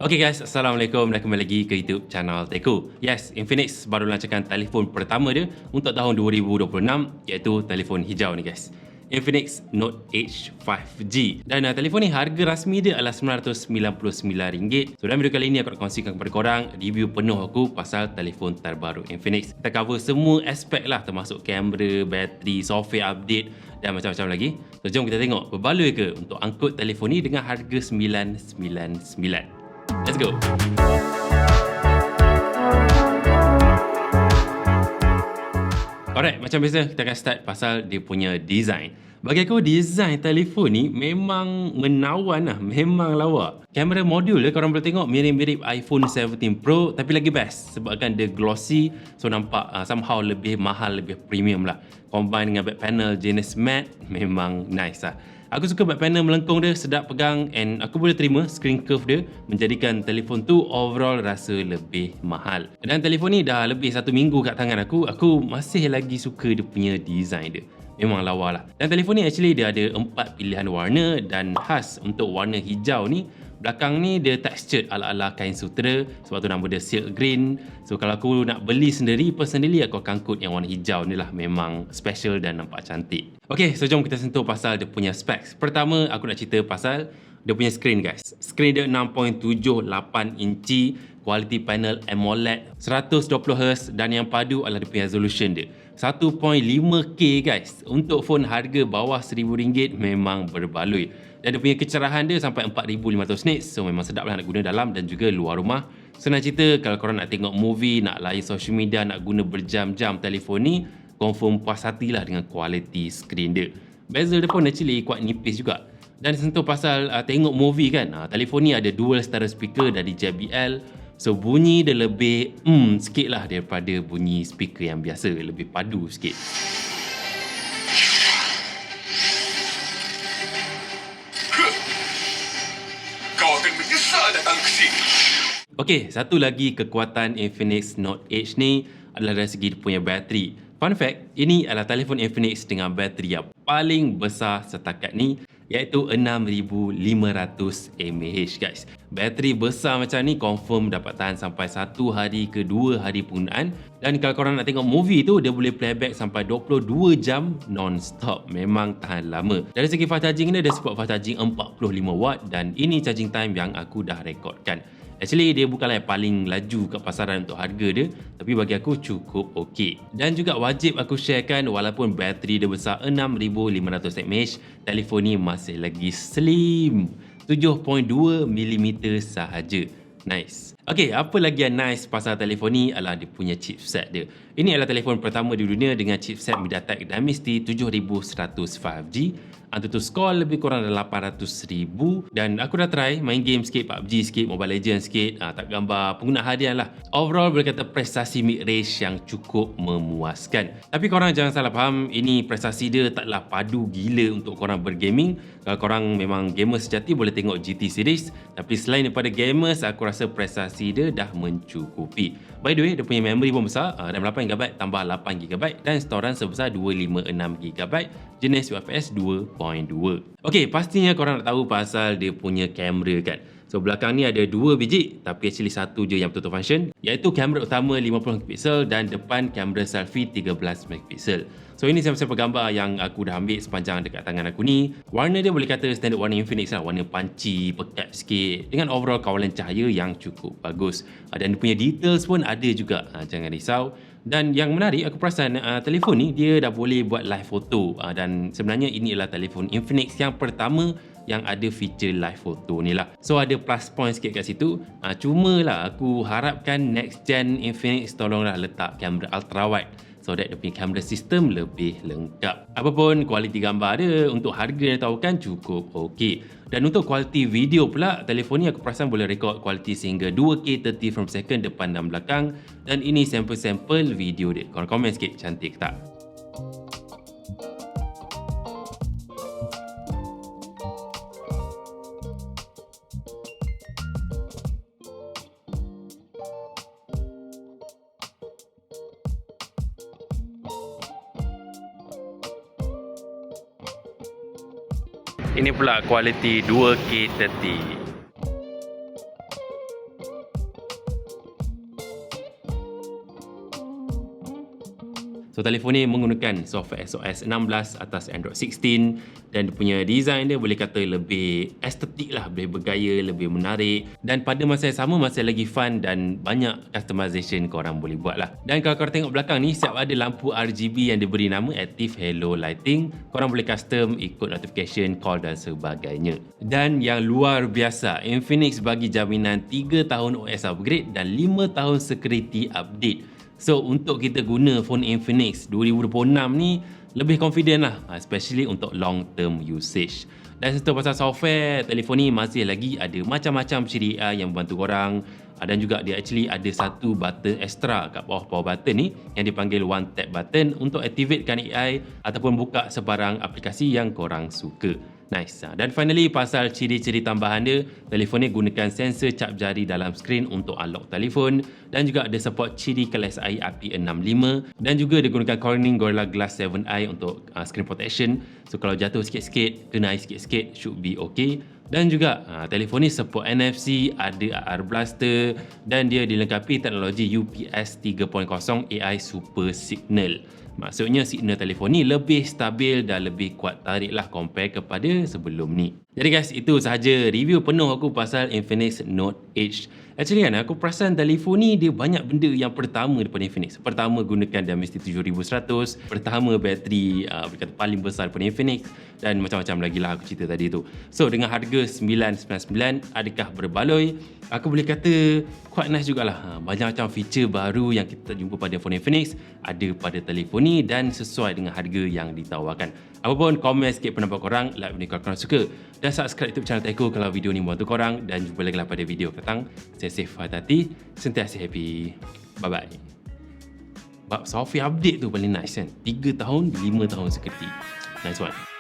Okay guys, Assalamualaikum dan kembali lagi ke YouTube channel Teko. Yes, Infinix baru lancarkan telefon pertama dia untuk tahun 2026, iaitu telefon hijau ni guys. Infinix Note Edge 5G. Dan telefon ni harga rasmi dia adalah RM999. So dalam video kali ni aku nak kongsikan kepada korang review penuh aku pasal telefon terbaru Infinix. Kita cover semua aspek lah, termasuk kamera, bateri, software update dan macam-macam lagi. So jom kita tengok berbaloi ke untuk angkut telefon ni dengan harga RM999. Let's go. Alright, macam biasa kita akan start pasal dia punya design. Bagi aku design telefon ni memang menawan lah, memang lawa. Kamera modul dia korang boleh tengok mirip-mirip iPhone 17 Pro tapi lagi best sebabkan dia glossy, so nampak somehow lebih mahal, lebih premium lah. Combine dengan back panel jenis matte memang nice lah. Aku suka back panel melengkung dia, sedap pegang, and aku boleh terima screen curve dia menjadikan telefon tu overall rasa lebih mahal. Dan telefon ni dah lebih 1 minggu kat tangan aku masih lagi suka dia punya design dia. Memang lawa lah. Dan telefon ni actually dia ada 4 pilihan warna, dan khas untuk warna hijau ni, belakang ni dia textured ala-ala kain sutera, sebab tu nama dia silk green. So kalau aku nak beli sendiri, personally aku akan angkut yang warna hijau ni lah. Memang special dan nampak cantik. Okay, so jom kita sentuh pasal dia punya specs. Pertama aku nak cerita pasal dia punya screen guys. Screen dia 6.78 inci, quality panel AMOLED, 120Hz, dan yang padu adalah dia punya resolution dia 1.5K guys. Untuk phone harga bawah RM1,000 memang berbaloi. Dan dia punya kecerahan dia sampai 4500 nits, so memang sedap lah nak guna dalam dan juga luar rumah. Senang cerita, kalau korang nak tengok movie, nak layan social media, nak guna berjam-jam telefon ni, confirm puas hatilah dengan quality screen dia. Bezel dia pun actually kuat nipis juga. Dan sentuh pasal tengok movie kan, telefon ni ada dual stereo speaker dari JBL. So bunyi dia lebih sikit lah daripada bunyi speaker yang biasa, lebih padu sikit. Kau akan menyesal datang ke sini. Okey, satu lagi kekuatan Infinix Note Edge ni adalah dari segi dia punya bateri. Fun fact, ini adalah telefon Infinix dengan bateri yang paling besar setakat ni, iaitu 6500 mAh guys. Bateri besar macam ni confirm dapat tahan sampai 1 hari ke 2 hari penggunaan. Dan kalau korang nak tengok movie tu, dia boleh playback sampai 22 jam non-stop. Memang tahan lama. Dari segi fast charging ni, dia support fast charging 45W, dan ini charging time yang aku dah rekodkan. Actually dia bukanlah yang paling laju kat pasaran untuk harga dia, tapi bagi aku cukup okey. Dan juga wajib aku sharekan, walaupun bateri dia besar 6500 mAh, telefon ni masih lagi slim, 7.2mm sahaja. Nice. Okay, apa lagi yang nice pasal telefon ni adalah dia punya chipset dia. Ini adalah telefon pertama di dunia dengan chipset MediaTek Dimensity 7100 5G. Antutu score lebih kurang dalam 800,000. Dan aku dah try main game sikit, PUBG sikit, Mobile Legends sikit, tak gambar pengguna harian lah. Overall boleh kata prestasi mid-range yang cukup memuaskan. Tapi korang jangan salah faham, ini prestasi dia taklah padu gila untuk korang bergaming. Kalau korang memang gamer sejati boleh tengok GT series. Tapi selain daripada gamers, aku rasa prestasi dia dah mencukupi. By the way, dia punya memory pun besar, RAM 8GB tambah 8GB, dan storan sebesar 256GB, jenis UFS 2.2. Okey, pastinya korang nak tahu pasal dia punya kamera kan. So belakang ni ada 2 biji, tapi actually satu je yang betul-betul function, iaitu kamera utama 50MP dan depan kamera selfie 13MP. So ini sampel gambar yang aku dah ambil sepanjang dekat tangan aku ni. Warna dia boleh kata standard warna Infinix lah, warna punchy, pekat sikit, dengan overall kawalan cahaya yang cukup bagus. Dan dia punya details pun ada juga, jangan risau. Dan yang menarik, aku perasan telefon ni dia dah boleh buat live photo, dan sebenarnya ini adalah telefon Infinix yang pertama yang ada feature live photo ni lah. So ada plus point sikit kat situ. Cuma lah aku harapkan next gen Infinix tolonglah letak kamera ultra wide, so that dia punya kamera sistem lebih lengkap. Apapun kualiti gambar dia, untuk harga yang tahukan cukup okey. Dan untuk kualiti video pula, telefon ni aku perasan boleh rekod kualiti sehingga 2K 30 frames per second depan dan belakang. Dan ini sampel-sampel video dia. Korang komen sikit, cantik tak? Ini pula kualiti 2K 30. So telefon ni menggunakan software SOS 16 atas Android 16 dan dia punya design dia boleh kata lebih estetik lah, lebih bergaya, lebih menarik dan pada masa yang sama masih lagi fun dan banyak customization korang boleh buat lah. Dan kalau korang tengok belakang ni, siap ada lampu RGB yang diberi nama Active Halo Lighting. Korang boleh custom ikut notification, call dan sebagainya. Dan yang luar biasa, Infinix bagi jaminan 3 tahun OS upgrade dan 5 tahun security update. So untuk kita guna phone Infinix 2026 ni lebih confident lah, especially untuk long term usage. Dan serta pasal software, telefon ni masih lagi ada macam-macam ciri AI yang membantu korang. Dan juga dia actually ada satu button extra kat bawah power button ni yang dipanggil one tap button untuk activatekan AI ataupun buka sebarang aplikasi yang korang suka. Nice. Dan finally, pasal ciri-ciri tambahan dia, telefon ni gunakan sensor cap jari dalam skrin untuk unlock telefon dan juga ada support ciri kelas air IP65 dan juga dia gunakan Corning Gorilla Glass 7i untuk screen protection. So kalau jatuh sikit-sikit, kena air sikit-sikit, should be okay. Dan juga telefon ni support NFC, ada AR Blaster dan dia dilengkapi teknologi UPS 3.0 AI Super Signal. Maksudnya signal telefon ni lebih stabil dan lebih kuat tarik lah compare kepada sebelum ni. Jadi guys, itu sahaja review penuh aku pasal Infinix Note Edge. Actually kan, aku perasan telefon ni dia banyak benda yang pertama daripada Infinix. Pertama, gunakan Dimensity 7100. Pertama, bateri berkata paling besar daripada Infinix. Dan macam-macam lagi lah aku cerita tadi tu. So, dengan harga 999, adakah berbaloi? Aku boleh kata quite nice jugalah. Banyak macam feature baru yang kita jumpa pada phone Infinix ada pada telefon ni dan sesuai dengan harga yang ditawarkan. Apapun, komen sikit pendapat korang, like video korang suka dan subscribe YouTube channel Teko kalau video ni membantu korang dan jumpa lagi lah pada video petang. Stay safe, hati-hati, sentiasa happy. Bye-bye. Bab software update tu paling nice kan. 3 tahun, 5 tahun security. Nice one.